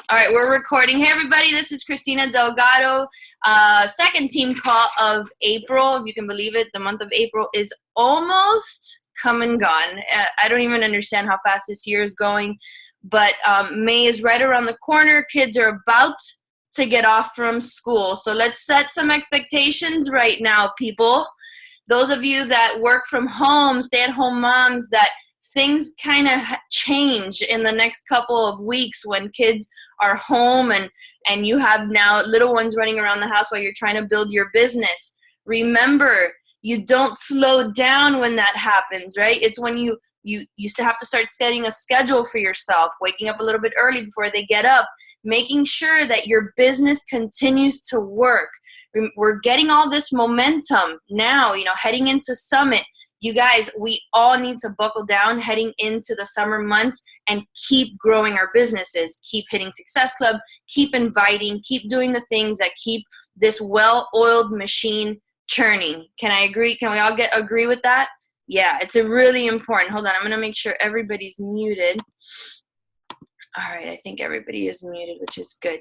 All right, we're recording. Hey, everybody, this is Christina Delgado. Second team call of April. If you can believe it, the month of April is almost come and gone. I don't even understand how fast this year is going, but May is right around the corner. Kids are about to get off from school. So let's set some expectations right now, people. Those of you that work from home, stay-at-home moms, that things kind of change in the next couple of weeks when kids are home and you have now little ones running around the house while you're trying to build your business. Remember, you don't slow down when that happens, right? It's when you used to have to start setting a schedule for yourself, waking up a little bit early before they get up, making sure that your business continues to work. We're getting all this momentum now, heading into Summit. You guys, we all need to buckle down heading into the summer months and keep growing our businesses, keep hitting Success Club, keep inviting, keep doing the things that keep this well-oiled machine churning. Can I agree? Can we all agree with that? Yeah, it's a really important. Hold on, I'm going to make sure everybody's muted. All right, I think everybody is muted, which is good.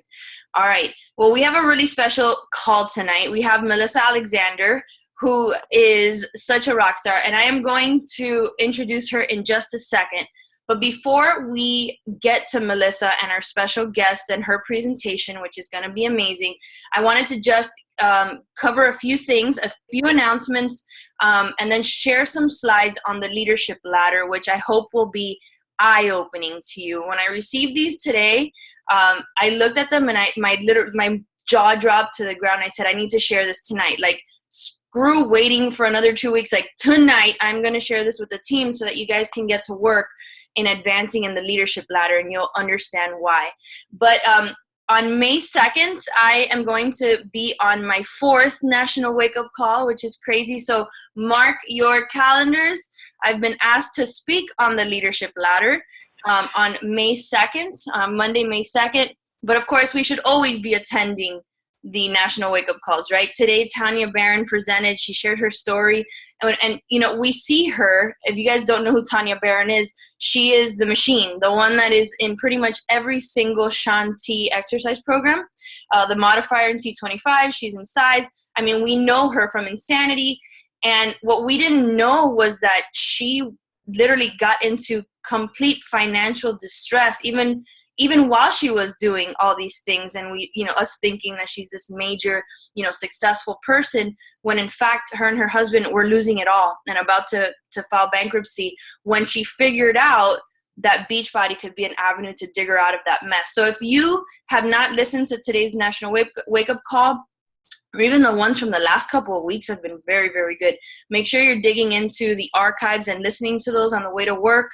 All right, well, we have a really special call tonight. We have Melissa Alexander, who is such a rock star, and I am going to introduce her in just a second. But before we get to Melissa and our special guest and her presentation, which is going to be amazing, I wanted to just cover a few things, a few announcements, and then share some slides on the leadership ladder, which I hope will be eye-opening to you. When I received these today, I looked at them and my jaw dropped to the ground. I said, I need to share this tonight. Like, screw waiting for another 2 weeks. Like, tonight, I'm going to share this with the team so that you guys can get to work in advancing in the leadership ladder, and you'll understand why. But on May 2nd, I am going to be on my 4th National Wake Up Call, which is crazy. So mark your calendars. I've been asked to speak on the leadership ladder on May 2nd, Monday, May 2nd. But of course, we should always be attending the National Wake Up Calls, right? Today, Tanya Barron presented. She shared her story. And we see her. If you guys don't know who Tanya Barron is, she is the machine, the one that is in pretty much every single Shaun T exercise program. The modifier in T25, she's in size. I mean, we know her from Insanity. And what we didn't know was that she literally got into complete financial distress, even while she was doing all these things, and we, us thinking that she's this major, successful person, when in fact her and her husband were losing it all and about to file bankruptcy, when she figured out that Beachbody could be an avenue to dig her out of that mess. So if you have not listened to today's National Wake Up Call, or even the ones from the last couple of weeks have been very, very good. Make sure you're digging into the archives and listening to those on the way to work.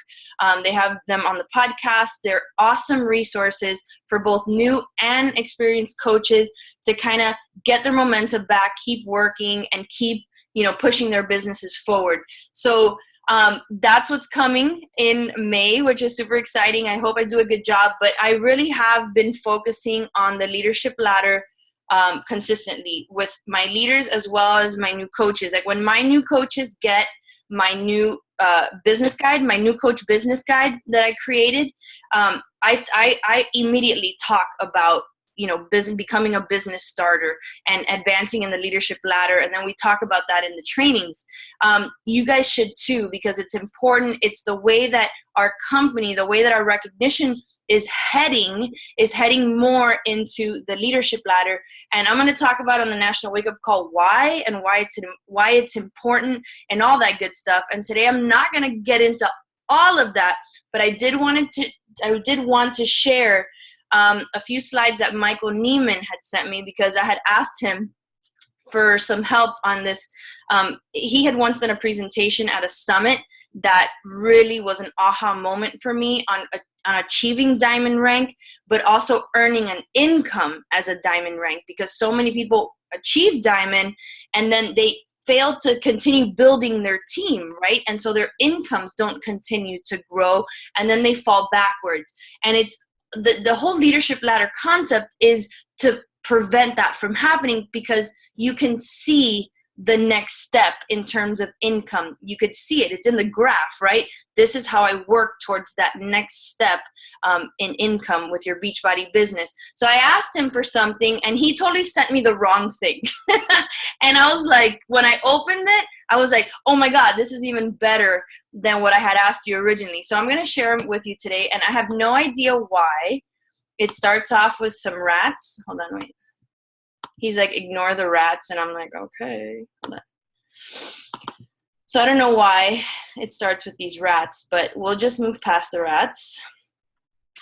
They have them on the podcast. They're awesome resources for both new and experienced coaches to kind of get their momentum back, keep working, and keep, pushing their businesses forward. So that's what's coming in May, which is super exciting. I hope I do a good job, but I really have been focusing on the leadership ladder consistently with my leaders as well as my new coaches. Like, when my new coaches get my new business guide, my new coach business guide that I created, I immediately talk about business, becoming a business starter and advancing in the leadership ladder. And then we talk about that in the trainings. You guys should too, because it's important. It's the way that our company, the way that our recognition is heading more into the leadership ladder. And I'm going to talk about on the National Wake Up Call why it's important and all that good stuff. And today I'm not going to get into all of that, but I did want to share a few slides that Michael Neiman had sent me, because I had asked him for some help on this. He had once done a presentation at a summit that really was an aha moment for me on achieving diamond rank, but also earning an income as a diamond rank, because so many people achieve diamond and then they fail to continue building their team, right? And so their incomes don't continue to grow, and then they fall backwards. And it's the whole leadership ladder concept is to prevent that from happening, because you can see the next step in terms of income. You could see it. It's in the graph, right? This is how I work towards that next step in income with your Beachbody business. So I asked him for something, and he totally sent me the wrong thing. And I was like, when I opened it, I was like, oh my God, this is even better than what I had asked you originally. So I'm going to share them with you today, and I have no idea why. It starts off with some rats. Hold on, wait. He's like, ignore the rats. And I'm like, okay. So I don't know why it starts with these rats, but we'll just move past the rats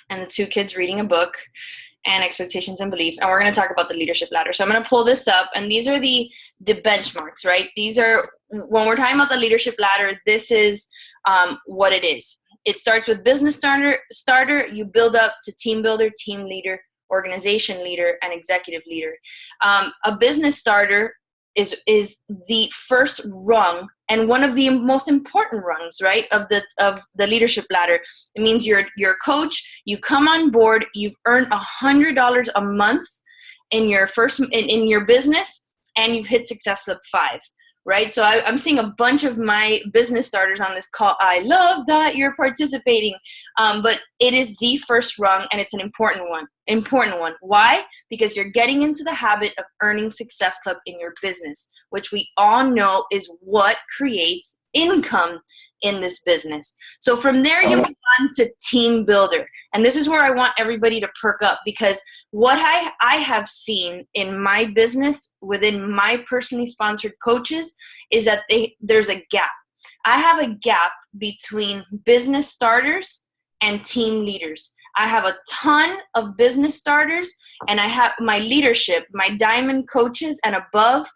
and the two kids reading a book and expectations and belief. And we're going to talk about the leadership ladder. So I'm going to pull this up, and these are the benchmarks, right? These are, when we're talking about the leadership ladder, this is what it is. It starts with business starter. You build up to team builder, team leader, organization leader, and executive leader. A business starter is the first rung and one of the most important rungs, right, of the leadership ladder. It means you're a coach. You come on board. You've earned $100 a month in your in your business, and you've hit Success Club 5. Right? So I'm seeing a bunch of my business starters on this call. I love that you're participating. But it is the first rung, and it's an important one. Why? Because you're getting into the habit of earning Success Club in your business, which we all know is what creates income in this business. So from there, you move on to team builder. And this is where I want everybody to perk up, because what I have seen in my business within my personally sponsored coaches is that there's a gap. I have a gap between business starters and team leaders. I have a ton of business starters, and I have my leadership, my diamond coaches and above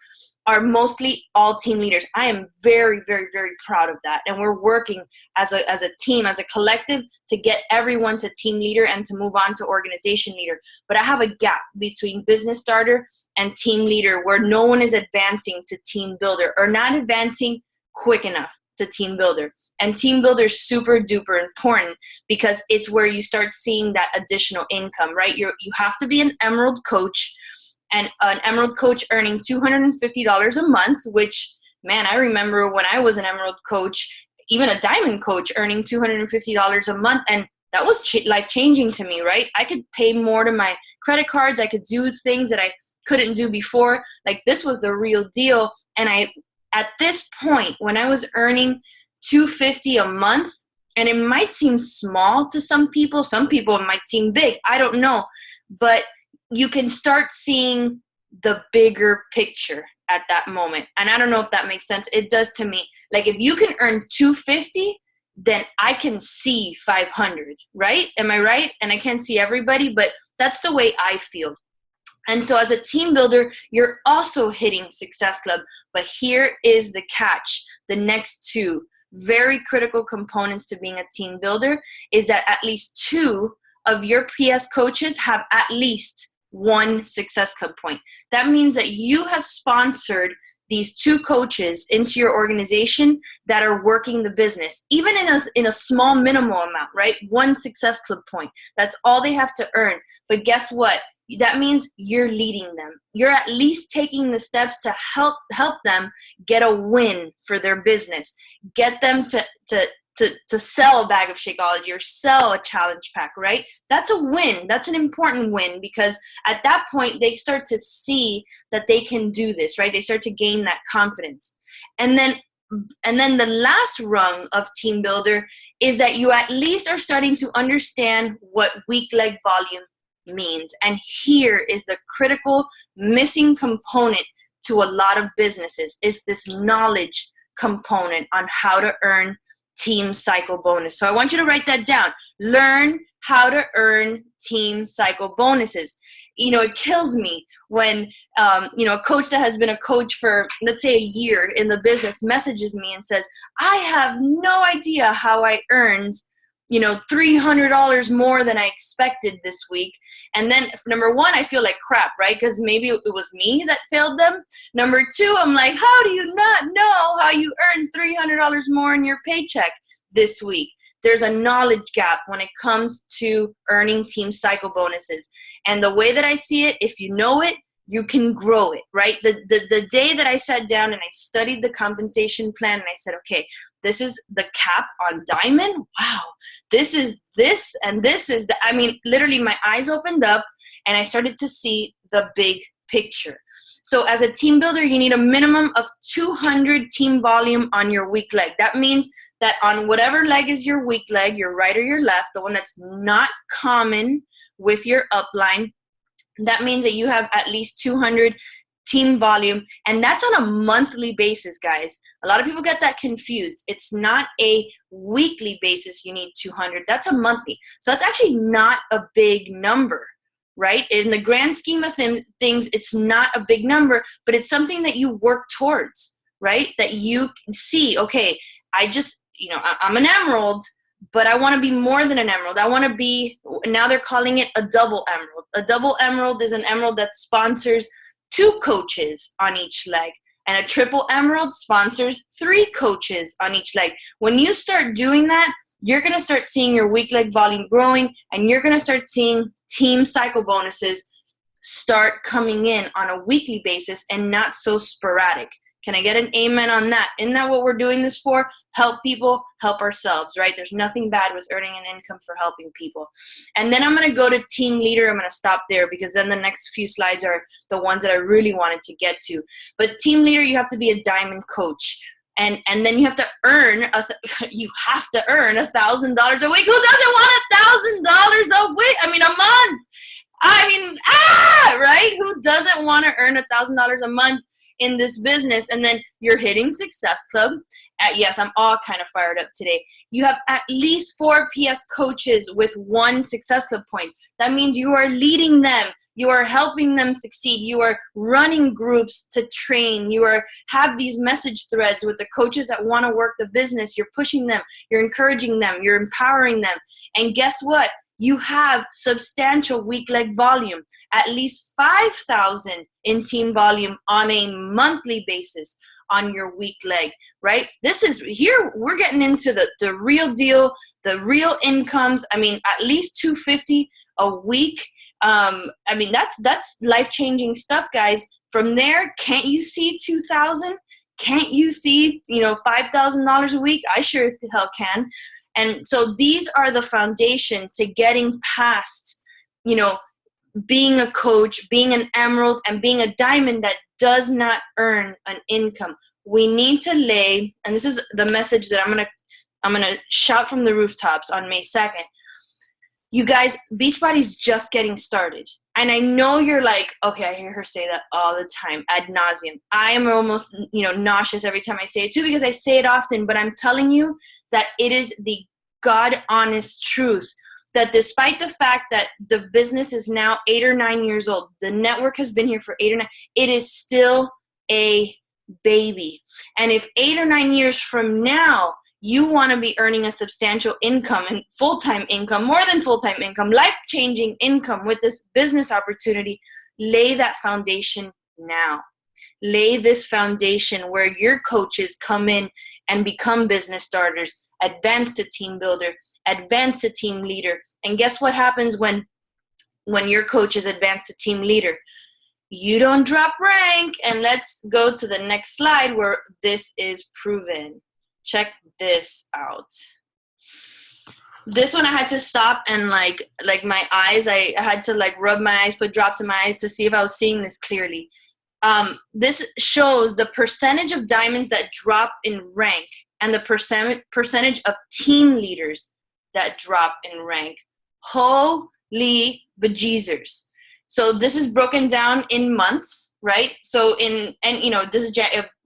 are mostly all team leaders. I am very, very, very proud of that. And we're working as a team, as a collective, to get everyone to team leader and to move on to organization leader. But I have a gap between business starter and team leader where no one is advancing to team builder, or not advancing quick enough to team builder. And team builder is super duper important, because it's where you start seeing that additional income, right? You have to be an Emerald coach, and an Emerald coach earning $250 a month, which, man, I remember when I was an Emerald coach, even a Diamond coach earning $250 a month, and that was life-changing to me, right? I could pay more to my credit cards. I could do things that I couldn't do before. Like, this was the real deal. And at this point, when I was earning $250 a month, and it might seem small to some people it might seem big, I don't know, but you can start seeing the bigger picture at that moment. And I don't know if that makes sense. It does to me. Like, if you can earn $250, then I can see 500, right? Am I right? And I can't see everybody, but that's the way I feel. And so as a team builder, you're also hitting Success Club. But here is the catch. The next two very critical components to being a team builder is that at least two of your PS coaches have at least one Success Club point. That means that you have sponsored these two coaches into your organization that are working the business, even in a small minimal amount, right? One Success Club point. That's all they have to earn. But guess what? That means you're leading them. You're at least taking the steps to help them get a win for their business. Get them to sell a bag of Shakeology or sell a challenge pack, right? That's a win. That's an important win, because at that point they start to see that they can do this, right? They start to gain that confidence. And then the last rung of team builder is that you at least are starting to understand what weak leg volume means. And here is the critical missing component to a lot of businesses, is this knowledge component on how to earn team cycle bonus. So I want you to write that down. Learn how to earn team cycle bonuses. It kills me when, a coach that has been a coach for, let's say, a year in the business messages me and says, I have no idea how I earned $300 more than I expected this week. And then, number one, I feel like crap, right? Because maybe it was me that failed them. Number two, I'm like, how do you not know how you earned $300 more in your paycheck this week? There's a knowledge gap when it comes to earning team cycle bonuses. And the way that I see it, if you know it, you can grow it, right? The day that I sat down and I studied the compensation plan and I said, okay, this is the cap on Diamond. Wow, this is this and this is the, I mean, literally my eyes opened up and I started to see the big picture. So as a team builder, you need a minimum of 200 team volume on your weak leg. That means that on whatever leg is your weak leg, your right or your left, the one that's not common with your upline, that means that you have at least 200 team volume, and that's on a monthly basis, guys. A lot of people get that confused. It's not a weekly basis you need 200. That's a monthly. So that's actually not a big number, right? In the grand scheme of things, it's not a big number, but it's something that you work towards, right? That you see, okay, I just, I'm an emerald, but I want to be more than an emerald. I want to be, now they're calling it a double emerald. A double emerald is an emerald that sponsors 2 coaches on each leg. And a triple emerald sponsors 3 coaches on each leg. When you start doing that, you're going to start seeing your weak leg volume growing, and you're going to start seeing team cycle bonuses start coming in on a weekly basis and not so sporadic. Can I get an amen on that? Isn't that what we're doing this for? Help people, help ourselves, right? There's nothing bad with earning an income for helping people. And then I'm going to go to team leader. I'm going to stop there because then the next few slides are the ones that I really wanted to get to. But team leader, you have to be a diamond coach. And then you have to earn $1,000 a week. Who doesn't want $1,000 a week? I mean, a month. Right? Who doesn't want to earn $1,000 a month in this business? And then you're hitting Success Club. Yes, I'm all kind of fired up today. You have at least 4 PS coaches with 1 Success Club points. That means you are leading them. You are helping them succeed. You are running groups to train. You have these message threads with the coaches that want to work the business. You're pushing them. You're encouraging them. You're empowering them. And guess what? You have substantial weak leg volume, at least 5,000 in team volume on a monthly basis on your weak leg, right? This is here, we're getting into the real deal, the real incomes. I mean, at least 250 a week. That's life-changing stuff, guys. From there, can't you see 2,000? Can't you see, $5,000 a week? I sure as hell can. And so these are the foundation to getting past, being a coach, being an emerald, and being a diamond that does not earn an income. We need to lay, and this is the message that I'm gonna shout from the rooftops on May 2nd. You guys, Beachbody's just getting started. And I know you're like, okay, I hear her say that all the time, ad nauseum. I am almost, nauseous every time I say it too, because I say it often, but I'm telling you that it is the God honest truth that despite the fact that the business is now 8 or 9 years old, the network has been here for 8 or 9, it is still a baby. And if 8 or 9 years from now, you want to be earning a substantial income and full-time income, more than full-time income, life-changing income with this business opportunity, lay that foundation now. Lay this foundation where your coaches come in and become business starters, advance to team builder, advance to team leader. And guess what happens when your coaches advance to team leader? You don't drop rank. And let's go to the next slide where this is proven. Check this out. This one I had to stop and like my eyes, I had to rub my eyes, put drops in my eyes to see if I was seeing this clearly. This shows the percentage of diamonds that drop in rank and the percentage of team leaders that drop in rank. Holy bejeezers. So this is broken down in months, right? So this is,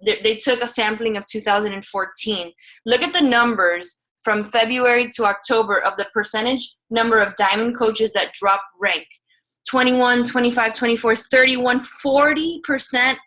they took a sampling of 2014. Look at the numbers from February to October of the percentage number of diamond coaches that drop rank. 21, 25, 24, 31, 40%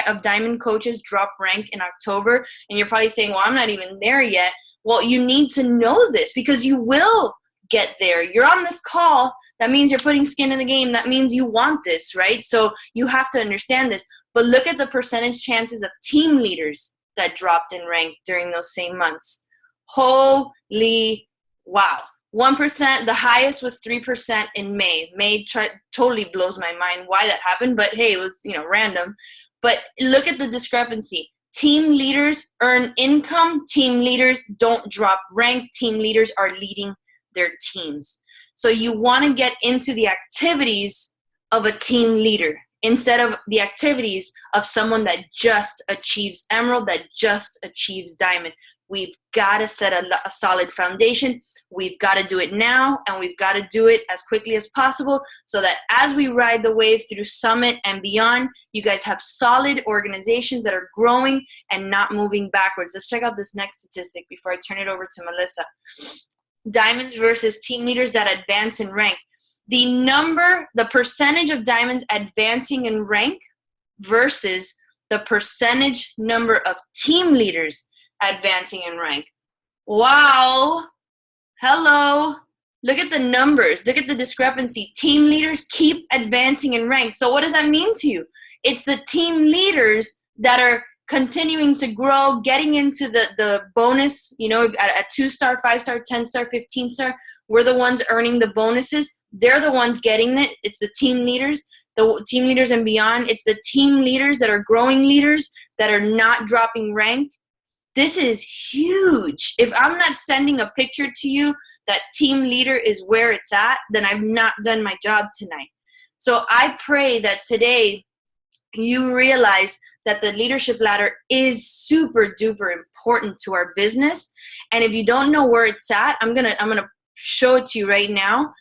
of diamond coaches drop rank in October. And you're probably saying, well, I'm not even there yet. Well, you need to know this because you will get there. You're on this call. That means you're putting skin in the game. That means you want this, right? So you have to understand this. But look at the percentage chances of team leaders that dropped in rank during those same months. Holy wow. 1%, the highest was 3% in May. Totally blows my mind why that happened, but hey, it was, random. But look at the discrepancy. Team leaders earn income. Team leaders don't drop rank. Team leaders are leading their teams. So you want to get into the activities of a team leader instead of the activities of someone that just achieves emerald, that just achieves diamond. We've got to set a solid foundation. We've got to do it now, and we've got to do it as quickly as possible so that as we ride the wave through Summit and beyond, you guys have solid organizations that are growing and not moving backwards. Let's check out this next statistic before I turn it over to Melissa. Diamonds versus team leaders that advance in rank. The percentage of diamonds advancing in rank versus the percentage number of team leaders advancing in rank. Wow. Hello. Look at the numbers. Look at the discrepancy. Team leaders keep advancing in rank. So what does that mean to you? It's the team leaders that are continuing to grow, getting into the bonus, at 2-star, 5-star, 10-star, 15-star. We're the ones earning the bonuses. They're the ones getting it. It's the team leaders and beyond. It's the team leaders that are growing leaders that are not dropping rank. This is huge. If I'm not sending a picture to you that team leader is where it's at, then I've not done my job tonight. So I pray that today you realize that the leadership ladder is super duper important to our business. And if you don't know where it's at, I'm gonna show it to you right now.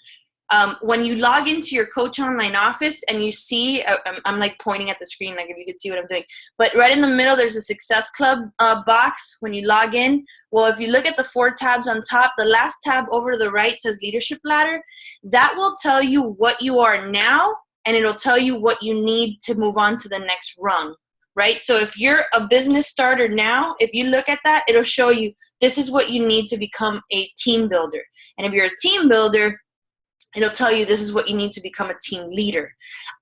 When you log into your Coach Online office and you see, I'm like pointing at the screen, like if you could see what I'm doing, but right in the middle, there's a Success Club box when you log in. Well, if you look at the 4 tabs on top, the last tab over to the right says Leadership Ladder. That will tell you what you are now, and it'll tell you what you need to move on to the next rung, right? So if you're a business starter now, if you look at that, it'll show you this is what you need to become a team builder. And if you're a team builder, it'll tell you this is what you need to become a team leader.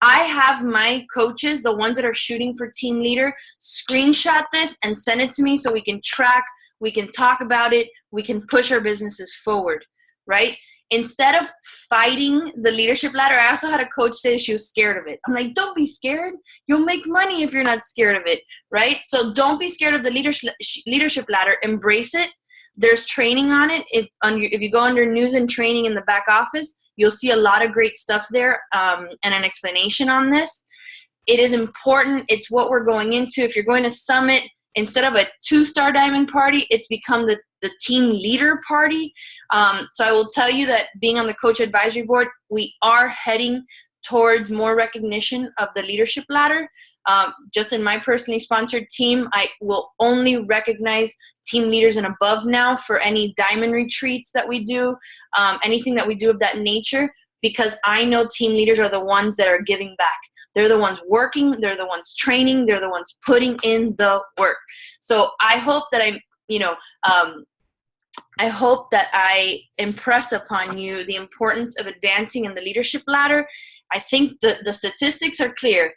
I have my coaches, the ones that are shooting for team leader, screenshot this and send it to me so we can track, we can talk about it, we can push our businesses forward, right? Instead of fighting the leadership ladder, I also had a coach say she was scared of it. I'm like, don't be scared. You'll make money if you're not scared of it, right? So don't be scared of the leadership ladder. Embrace it. There's training on it. If you go under news and training in the back office, you'll see a lot of great stuff there and an explanation on this. It is important. It's what we're going into. If you're going to Summit, instead of a 2-star diamond party, it's become the team leader party. So I will tell you that being on the coach advisory board, we are heading towards more recognition of the leadership ladder. Just in my personally sponsored team, I will only recognize team leaders and above now for any diamond retreats that we do, anything that we do of that nature, because I know team leaders are the ones that are giving back. They're the ones working, they're the ones training, they're the ones putting in the work. So I hope that I hope that I impress upon you the importance of advancing in the leadership ladder. I think the statistics are clear.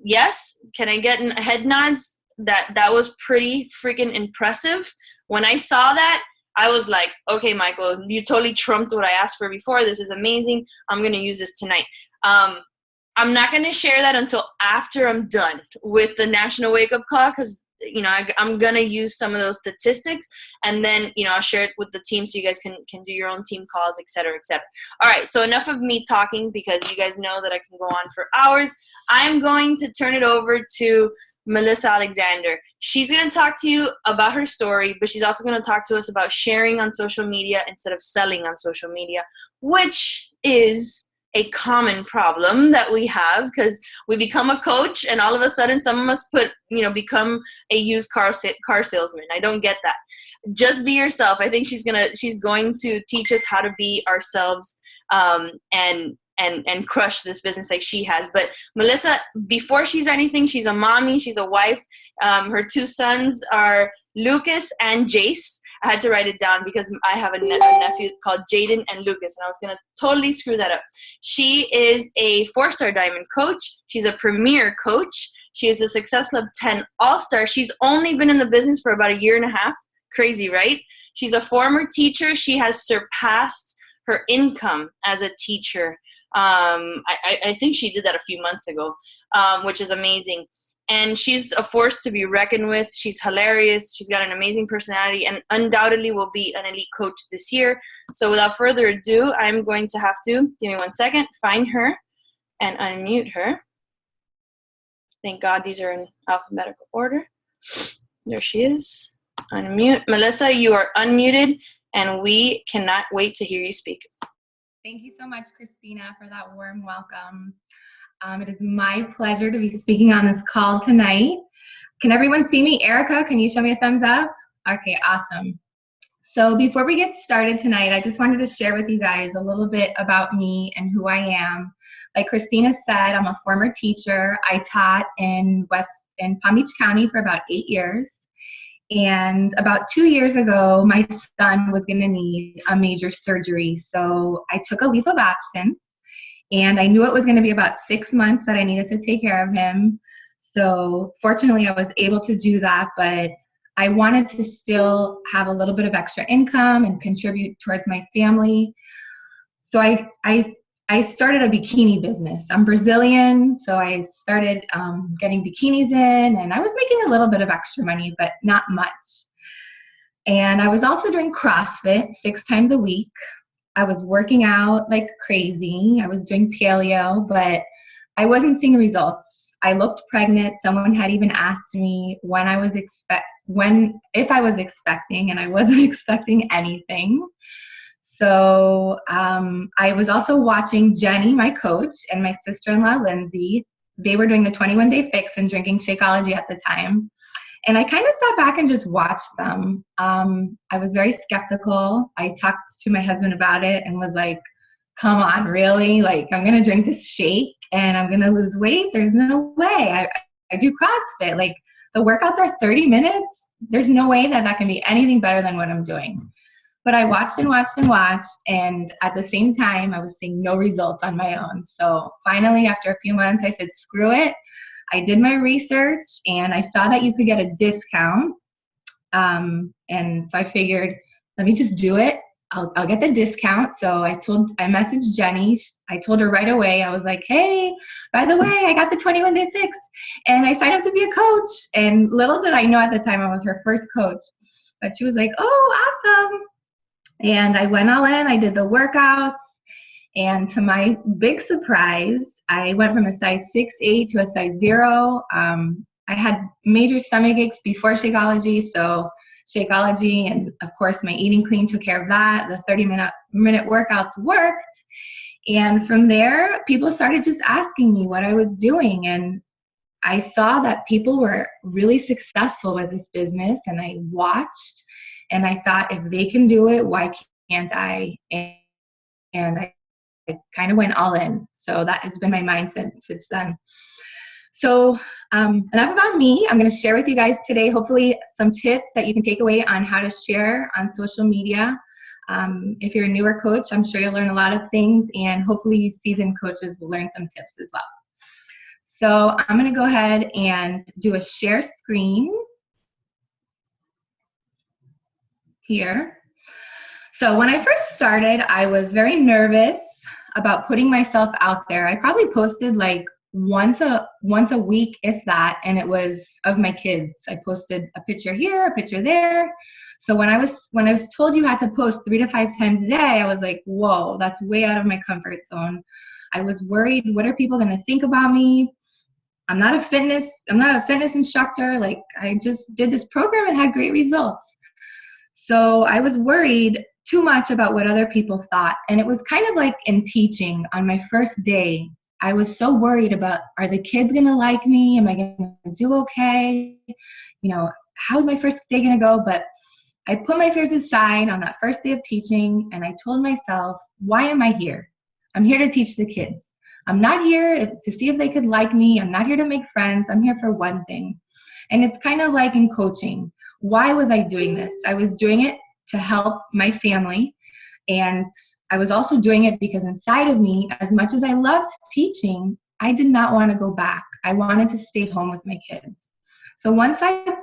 Yes, can I get head nods? That was pretty freaking impressive. When I saw that, I was like, okay, Michael, you totally trumped what I asked for before. This is amazing. I'm going to use this tonight. I'm not going to share that until after I'm done with the National Wake Up Call, because I'm going to use some of those statistics, and then, I'll share it with the team so you guys can do your own team calls, et cetera, et cetera. All right, so enough of me talking, because you guys know that I can go on for hours. I'm going to turn it over to Melissa Alexander. She's going to talk to you about her story, but she's also going to talk to us about sharing on social media instead of selling on social media, which is a common problem that we have, because we become a coach and all of a sudden some of us become a used car salesman. I don't get that. Just be yourself. I think she's going to teach us how to be ourselves and crush this business like she has. But Melissa, before she's anything, she's a mommy, she's a wife. Her 2 sons are Lucas and Jace. I had to write it down because I have a nephew called Jaden and Lucas, and I was going to totally screw that up. She is a 4-star diamond coach. She's a premier coach. She is a Success Club 10 All-Star. She's only been in the business for about 1.5 years. Crazy, right? She's a former teacher. She has surpassed her income as a teacher. I think she did that a few months ago, which is amazing. And she's a force to be reckoned with. She's hilarious. She's got an amazing personality and undoubtedly will be an elite coach this year. So without further ado, I'm going to have to, give me 1 second, find her and unmute her. Thank God these are in alphabetical order. There she is. Unmute. Melissa, you are unmuted and we cannot wait to hear you speak. Thank you so much, Christina, for that warm welcome. It is my pleasure to be speaking on this call tonight. Can everyone see me? Erica, can you show me a thumbs up? Okay, awesome. So before we get started tonight, I just wanted to share with you guys a little bit about me and who I am. Like Christina said, I'm a former teacher. I taught in Palm Beach County for about 8 years. And about 2 years ago, my son was going to need a major surgery. So I took a leave of absence. And I knew it was going to be about 6 months that I needed to take care of him. So fortunately, I was able to do that, but I wanted to still have a little bit of extra income and contribute towards my family. So I started a bikini business. I'm Brazilian, so I started getting bikinis in, and I was making a little bit of extra money, but not much. And I was also doing CrossFit 6 times a week. I was working out like crazy. I was doing paleo, but I wasn't seeing results. I looked pregnant. Someone had even asked me if I was expecting, and I wasn't expecting anything. So I was also watching Jenny, my coach, and my sister-in-law, Lindsay. They were doing the 21-day fix and drinking Shakeology at the time. And I kind of sat back and just watched them. I was very skeptical. I talked to my husband about it and was like, come on, really? Like, I'm going to drink this shake and I'm going to lose weight? There's no way. I do CrossFit. Like, the workouts are 30 minutes. There's no way that can be anything better than what I'm doing. But I watched and watched and watched. And at the same time, I was seeing no results on my own. So finally, after a few months, I said, screw it. I did my research and I saw that you could get a discount. And so I figured, let me just do it. I'll get the discount. So I messaged Jenny. I told her right away. I was like, hey, by the way, I got the 21-day fix and I signed up to be a coach. And little did I know at the time I was her first coach, but she was like, oh, awesome. And I went all in. I did the workouts. And to my big surprise, I went from a size 6'8" to a size 0. I had major stomach aches before Shakeology, so Shakeology and, of course, my eating clean took care of that. The 30-minute workouts worked. And from there, people started just asking me what I was doing. And I saw that people were really successful with this business, and I watched, and I thought, if they can do it, why can't I? And I kind of went all in. So that has been my mindset since then. So enough about me. I'm going to share with you guys today, hopefully, some tips that you can take away on how to share on social media. If you're a newer coach, I'm sure you'll learn a lot of things, and hopefully seasoned coaches will learn some tips as well. So I'm going to go ahead and do a share screen here. So when I first started, I was very nervous about putting myself out there. I probably posted like once a week, if that, and it was of my kids. I posted a picture here, a picture there. So when I was told you had to post 3 to 5 times a day, I was like, whoa, that's way out of my comfort zone. I was worried, what are people going to think about me? I'm not a fitness instructor. Like, I just did this program and had great results. So I was worried too much about what other people thought. And it was kind of like in teaching on my first day. I was so worried about, are the kids going to like me? Am I going to do okay? You know, how's my first day going to go? But I put my fears aside on that first day of teaching, and I told myself, why am I here? I'm here to teach the kids. I'm not here to see if they could like me. I'm not here to make friends. I'm here for one thing. And it's kind of like in coaching. Why was I doing this? I was doing it to help my family. And I was also doing it because inside of me, as much as I loved teaching, I did not want to go back. I wanted to stay home with my kids. So once I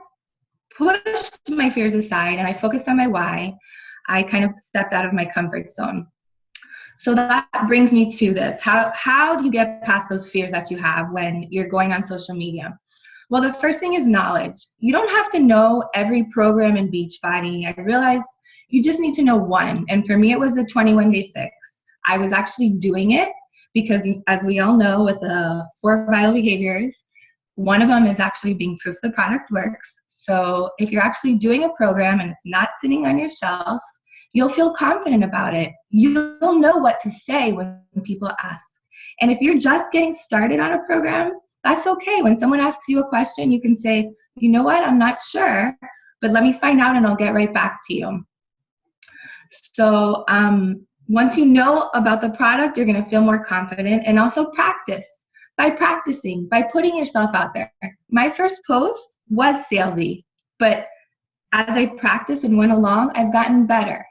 pushed my fears aside and I focused on my why, I kind of stepped out of my comfort zone. So that brings me to this. How do you get past those fears that you have when you're going on social media? Well, the first thing is knowledge. You don't have to know every program in Beachbody. I realized you just need to know one. And for me, it was the 21-day fix. I was actually doing it because, as we all know, with the 4 vital behaviors, one of them is actually being proof the product works. So if you're actually doing a program and it's not sitting on your shelf, you'll feel confident about it. You'll know what to say when people ask. And if you're just getting started on a program, that's okay. When someone asks you a question, you can say, you know what, I'm not sure, but let me find out and I'll get right back to you. So once you know about the product, you're going to feel more confident, and also practice. By practicing, by putting yourself out there. My first post was salesy, but as I practiced and went along, I've gotten better.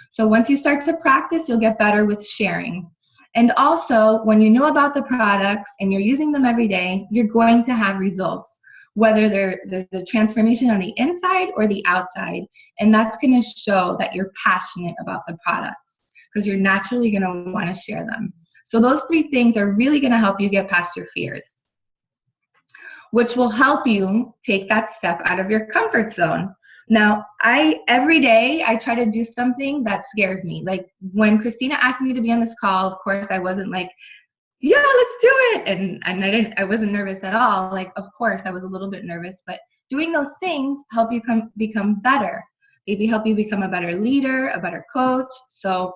So once you start to practice, you'll get better with sharing. And also, when you know about the products and you're using them every day, you're going to have results, whether there's a transformation on the inside or the outside. And that's going to show that you're passionate about the products because you're naturally going to want to share them. So those 3 things are really going to help you get past your fears, which will help you take that step out of your comfort zone. Now, every day I try to do something that scares me. Like when Christina asked me to be on this call, of course I wasn't like, yeah, let's do it. And I wasn't nervous at all. Like, of course I was a little bit nervous, but doing those things help you become better. Maybe help you become a better leader, a better coach. So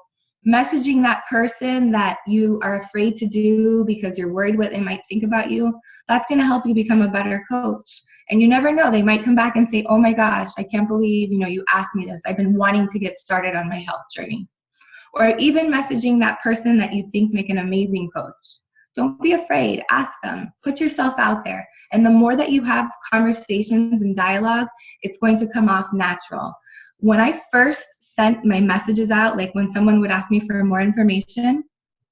messaging that person that you are afraid to do because you're worried what they might think about you, that's going to help you become a better coach. And you never know, they might come back and say, oh my gosh, I can't believe, you asked me this. I've been wanting to get started on my health journey. Or even messaging that person that you think make an amazing coach. Don't be afraid, ask them, put yourself out there. And the more that you have conversations and dialogue, it's going to come off natural. When I first sent my messages out, like when someone would ask me for more information,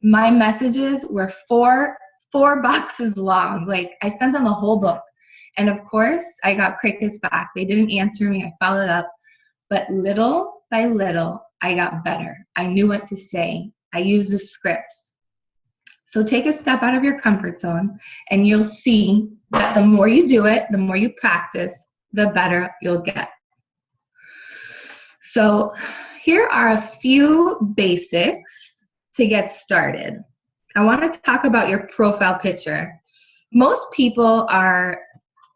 my messages were four boxes long. Like I sent them a whole book. And of course, I got crickets back. They didn't answer me. I followed up. But little by little, I got better. I knew what to say. I used the scripts. So take a step out of your comfort zone, and you'll see that the more you do it, the more you practice, the better you'll get. So here are a few basics to get started. I want to talk about your profile picture. Most people are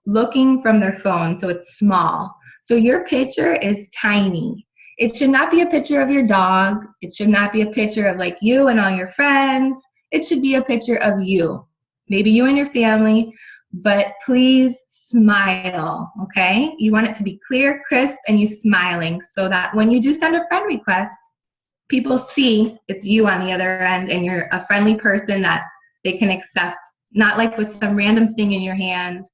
looking from their phone, so it's small. So your picture is tiny. It should not be a picture of your dog. It should not be a picture of like you and all your friends. It should be a picture of you, maybe you and your family, but please smile, okay? You want it to be clear, crisp, and you smiling so that when you do send a friend request, people see it's you on the other end and you're a friendly person that they can accept, not like with some random thing in your hand.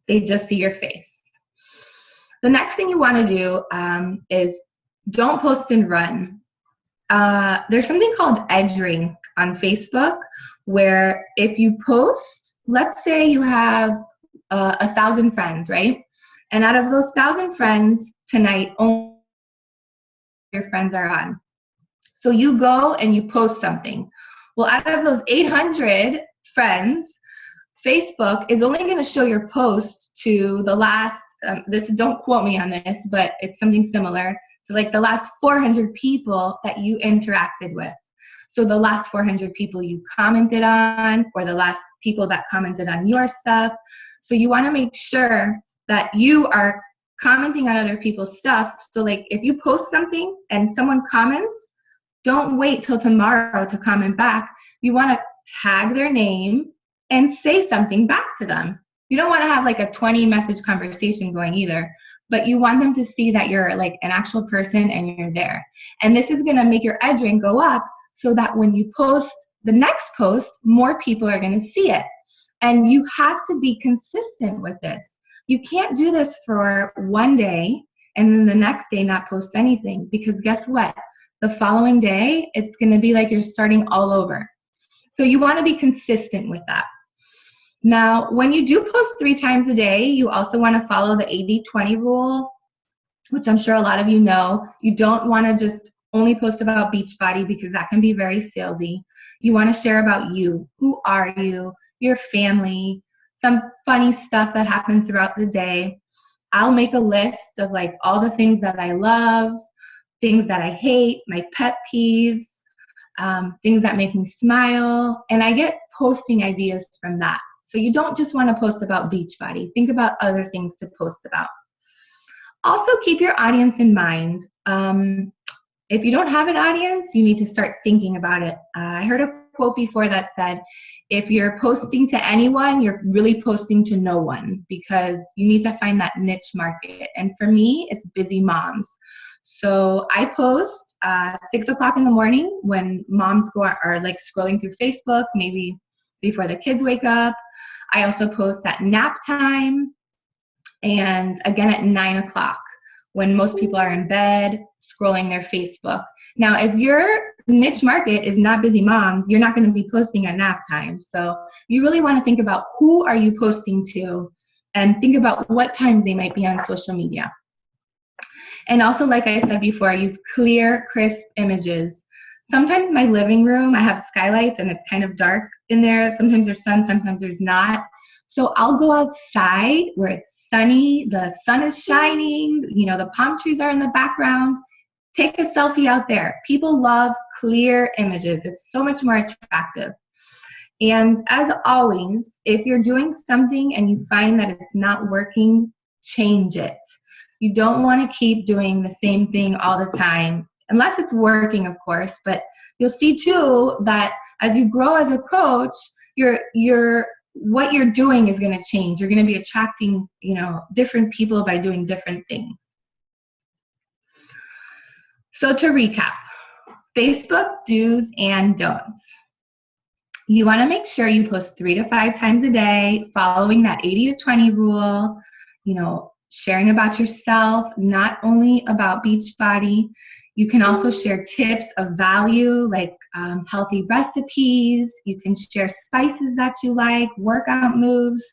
They just see your face. The next thing you want to do is don't post and run. There's something called edging on Facebook where if you post, let's say you have 1,000 friends, right? And out of those 1,000 friends tonight, only your friends are on. So you go and you post something. Well, out of those 800 friends, Facebook is only going to show your posts to the last, don't quote me on this, but it's something similar. So like the last 400 people that you interacted with. So the last 400 people you commented on, or the last people that commented on your stuff. So you want to make sure that you are commenting on other people's stuff. So like if you post something and someone comments, don't wait till tomorrow to comment back. You want to tag their name and say something back to them. You don't want to have like a 20 message conversation going either, but you want them to see that you're like an actual person and you're there. And this is going to make your edge rank go up so that when you post the next post, more people are going to see it. And you have to be consistent with this. You can't do this for one day and then the next day not post anything, because guess what? The following day, it's going to be like you're starting all over. So you want to be consistent with that. Now, when you do post 3 times a day, you also want to follow the 80-20 rule, which I'm sure a lot of you know. You don't want to just only post about Beachbody because that can be very salesy. You want to share about you. Who are you? Your family, some funny stuff that happened throughout the day. I'll make a list of like all the things that I love, things that I hate, my pet peeves, things that make me smile, and I get posting ideas from that. So you don't just want to post about Beachbody. Think about other things to post about. Also, keep your audience in mind. If you don't have an audience, you need to start thinking about it. I heard a quote before that said, if you're posting to anyone, you're really posting to no one, because you need to find that niche market. And for me, it's busy moms. So I post 6 o'clock in the morning when moms are like scrolling through Facebook, maybe before the kids wake up. I also post at nap time, and again at 9 o'clock when most people are in bed scrolling their Facebook. Now, if your niche market is not busy moms, you're not going to be posting at nap time. So you really want to think about who are you posting to, and think about what times they might be on social media. And also, like I said before, I use clear, crisp images. Sometimes my living room, I have skylights and it's kind of dark in there. Sometimes there's sun, sometimes there's not. So I'll go outside where it's sunny, the sun is shining, the palm trees are in the background. Take a selfie out there. People love clear images. It's so much more attractive. And as always, if you're doing something and you find that it's not working, change it. You don't want to keep doing the same thing all the time, unless it's working, of course. But you'll see too that as you grow as a coach, what you're doing is going to change. You're going to be attracting, different people by doing different things. So to recap, Facebook do's and don'ts. You want to make sure you post 3 to 5 times a day, following that 80-20 rule, sharing about yourself, not only about Beachbody. You can also share tips of value, like healthy recipes. You can share spices that you like, workout moves.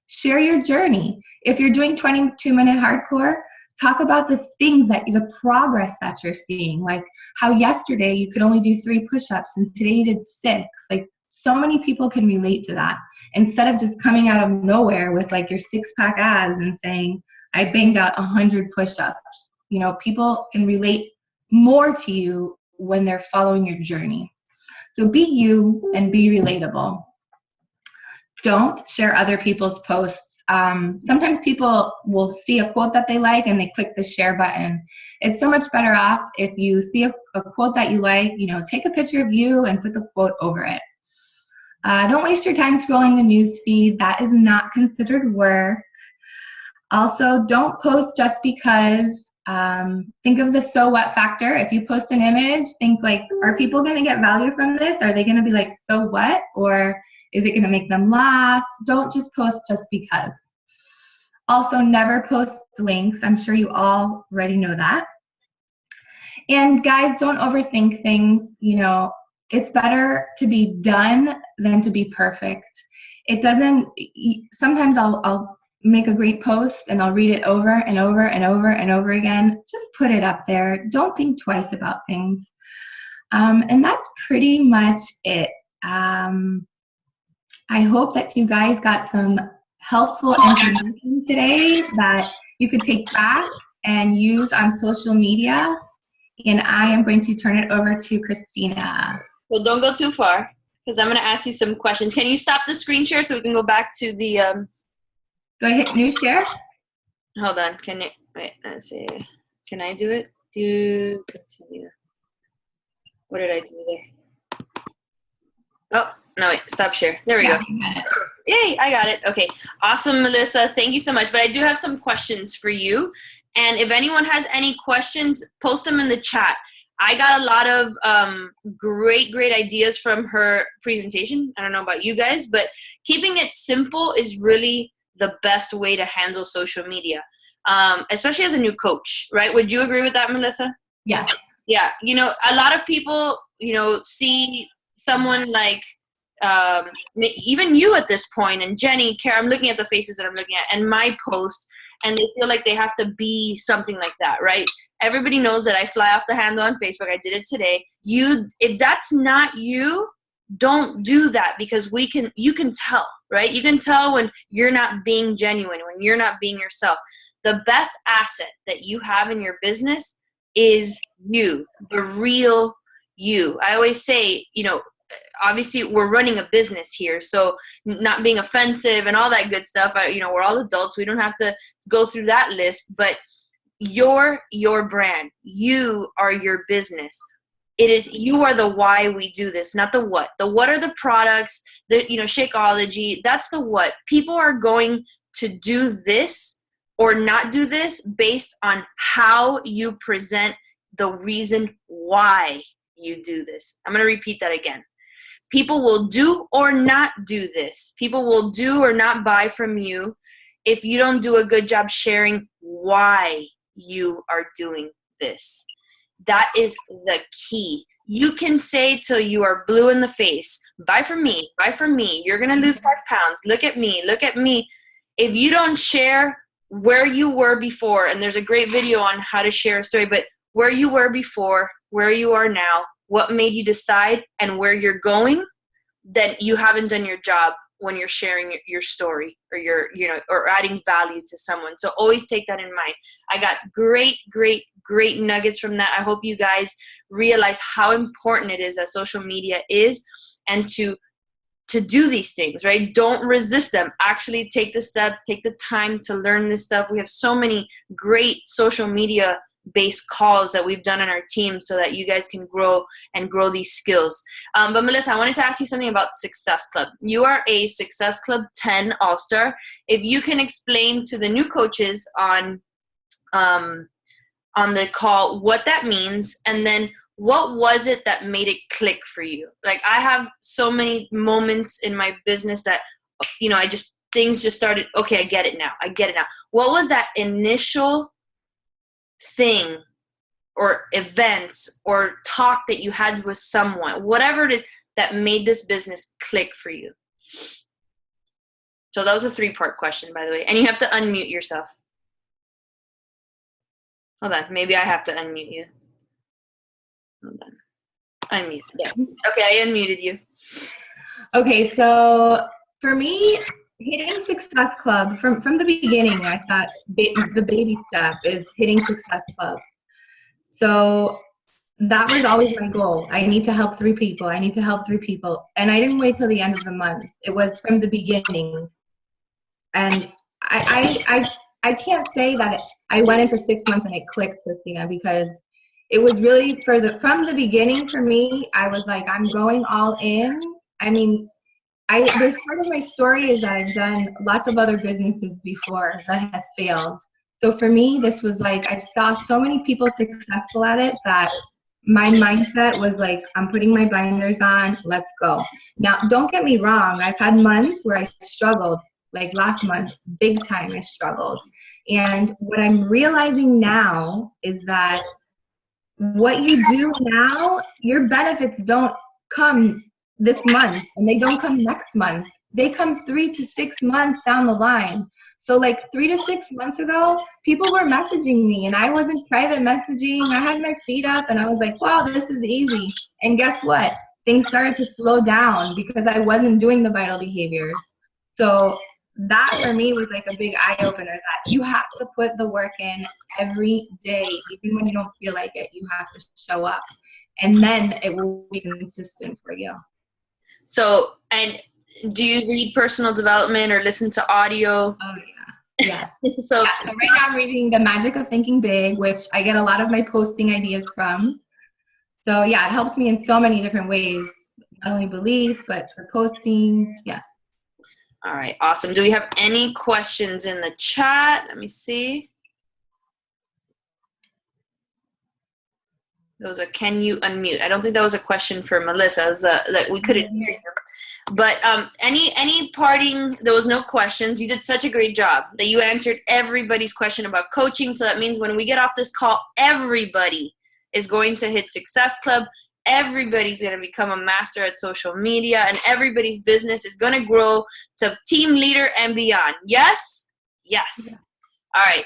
Share your journey. If you're doing 22-minute hardcore, talk about the progress that you're seeing, like how yesterday you could only do 3 push-ups and today you did 6. Like, so many people can relate to that. Instead of just coming out of nowhere with like your 6-pack abs and saying, I banged out 100 push-ups. People can relate more to you when they're following your journey. So be you and be relatable. Don't share other people's posts. Sometimes people will see a quote that they like and they click the share button. It's so much better off if you see a quote that you like, take a picture of you and put the quote over it. Don't waste your time scrolling the news feed. That is not considered work. Also, don't post just because. Think of the so what factor. If you post an image, think like, are people going to get value from this? Are they going to be like, so what? Or is it going to make them laugh? Don't just post just because. Also, never post links. I'm sure you all already know that. And guys, don't overthink things. It's better to be done than to be perfect. Sometimes I'll make a great post and I'll read it over and over and over and over again. Just put it up there. Don't think twice about things. And that's pretty much it. I hope that you guys got some helpful information today that you could take back and use on social media. And I am going to turn it over to Christina. Well, don't go too far, because I'm going to ask you some questions. Can you stop the screen share so we can go back to the... Do I hit new share? Hold on. Wait, let's see. Can I do it? Do continue. What did I do there? Oh, no, wait. Stop share. There we go. Yay, I got it. Okay. Awesome, Melissa. Thank you so much. But I do have some questions for you. And if anyone has any questions, post them in the chat. I got a lot of great ideas from her presentation. I don't know about you guys, but keeping it simple is really the best way to handle social media, especially as a new coach, right? Would you agree with that, Melissa? Yes. Yeah. A lot of people, see someone like even you at this point, and Jenny, Kara, I'm looking at the faces that I'm looking at, and my posts, and they feel like they have to be something like that, right? Everybody knows that I fly off the handle on Facebook. I did it today. If that's not you, don't do that, because you can tell, right? You can tell when you're not being genuine, when you're not being yourself. The best asset that you have in your business is you, the real you. I always say, obviously we're running a business here, so not being offensive and all that good stuff. We're all adults. We don't have to go through that list, but you're your brand. You are your business. You are the why we do this, not the what. The what are the products, Shakeology, that's the what. People are going to do this or not do this based on how you present the reason why you do this. I'm going to repeat that again. People will do or not do this. People will do or not buy from you if you don't do a good job sharing why you are doing this. That is the key. You can say till you are blue in the face, buy from me, you're going to lose 5 pounds, look at me. If you don't share where you were before, and there's a great video on how to share a story, but where you were before, where you are now, what made you decide, and where you're going, then you haven't done your job when you're sharing your story or or adding value to someone. So always take that in mind. I got great nuggets from that. I hope you guys realize how important it is that social media is, and to do these things, right? Don't resist them. Actually take the step, take the time to learn this stuff. We have so many great social media based calls that we've done on our team so that you guys can grow these skills. But Melissa, I wanted to ask you something about Success Club. You are a Success Club 10 All-Star. If you can explain to the new coaches on the call what that means, and then what was it that made it click for you? Like, I have so many moments in my business that, things just started, okay, I get it now. What was that initial thing or event or talk that you had with someone, whatever it is, that made this business click for you? So that was a 3-part question, by the way. And you have to unmute yourself. Hold on. Maybe I have to unmute you. Hold on. Unmute. Yeah. Okay, I unmuted you. Okay, so for me, hitting Success Club, from the beginning, I thought the baby step is hitting Success Club. So that was always my goal. I need to help 3 people. And I didn't wait till the end of the month. It was from the beginning. And I can't say that I went into 6 months and it clicked, Christina, because it was really from the beginning for me. I was like, I'm going all in. I mean, there's part of my story is that I've done lots of other businesses before that have failed. So for me, this was like, I saw so many people successful at it that my mindset was like, I'm putting my blinders on, let's go. Now, don't get me wrong. I've had months where I struggled, like last month, big time I struggled. And what I'm realizing now is that what you do now, your benefits don't come this month and they don't come next month. They come 3 to 6 months down the line. So like 3 to 6 months ago, people were messaging me and I wasn't private messaging. I had my feet up and I was like, wow, this is easy. And guess what? Things started to slow down because I wasn't doing the vital behaviors. So that for me was like a big eye-opener, that you have to put the work in every day. Even when you don't feel like it, you have to show up. And then it will be consistent for you. So, and do you read personal development or listen to audio? Oh, yeah. So right now I'm reading The Magic of Thinking Big, which I get a lot of my posting ideas from. So yeah, it helps me in so many different ways, not only beliefs, but for posting. Yeah. All right, awesome. Do we have any questions in the chat? Let me see. There was a, can you unmute? I don't think that was a question for Melissa. It was that we couldn't hear you. But any parting, there was no questions. You did such a great job that you answered everybody's question about coaching. So that means when we get off this call, everybody is going to hit Success Club. everybody's going to become a master at social media, and everybody's business is going to grow to team leader and beyond. Yes? Yes. All right.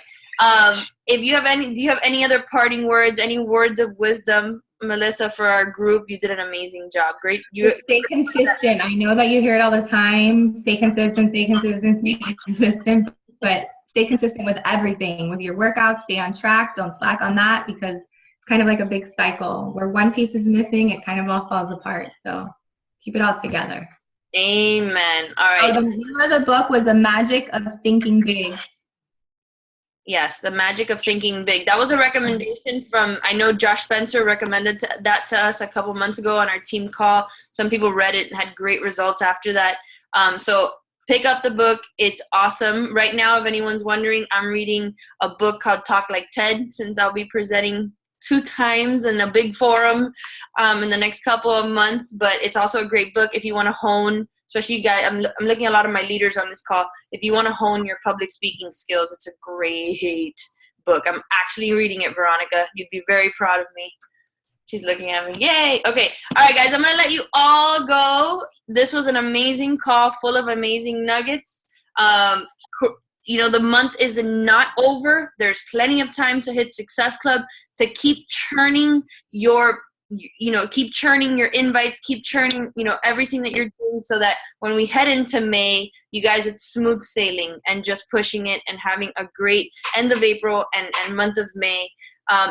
If you have do you have any other parting words, any words of wisdom, Melissa, for our group? You did an amazing job. Great. Just stay consistent. I know that you hear it all the time. Stay consistent, stay consistent, stay consistent. But stay consistent with everything. With your workouts, stay on track. Don't slack on that, because it's kind of like a big cycle. Where one piece is missing, it kind of all falls apart. So keep it all together. Amen. All right. Oh, the name of the book was The Magic of Thinking Big. Yes, The Magic of Thinking Big. That was a recommendation from, I know Josh Spencer recommended that to us a couple months ago on our team call. Some people read it and had great results after that. So pick up the book. It's awesome. Right now, if anyone's wondering, I'm reading a book called Talk Like TED, since I'll be presenting 2 times in a big forum in the next couple of months. But it's also a great book if you want to hone, especially you guys, I'm looking at a lot of my leaders on this call. If you want to hone your public speaking skills, it's a great book. I'm actually reading it, Veronica. You'd be very proud of me. She's looking at me. Yay. Okay. All right, guys, I'm going to let you all go. This was an amazing call full of amazing nuggets. You know, the month is not over. There's plenty of time to hit Success Club, to keep churning your keep churning your invites, keep churning, everything that you're doing, so that when we head into May, you guys, it's smooth sailing and just pushing it and having a great end of April and month of May.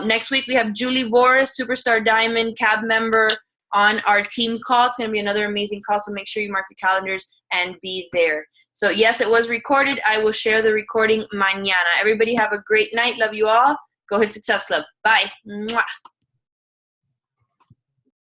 Next week, we have Julie Voris, Superstar Diamond CAB member, on our team call. It's going to be another amazing call, so make sure you mark your calendars and be there. So yes, it was recorded. I will share the recording mañana. Everybody have a great night. Love you all. Go hit Success Club. Bye. Mwah.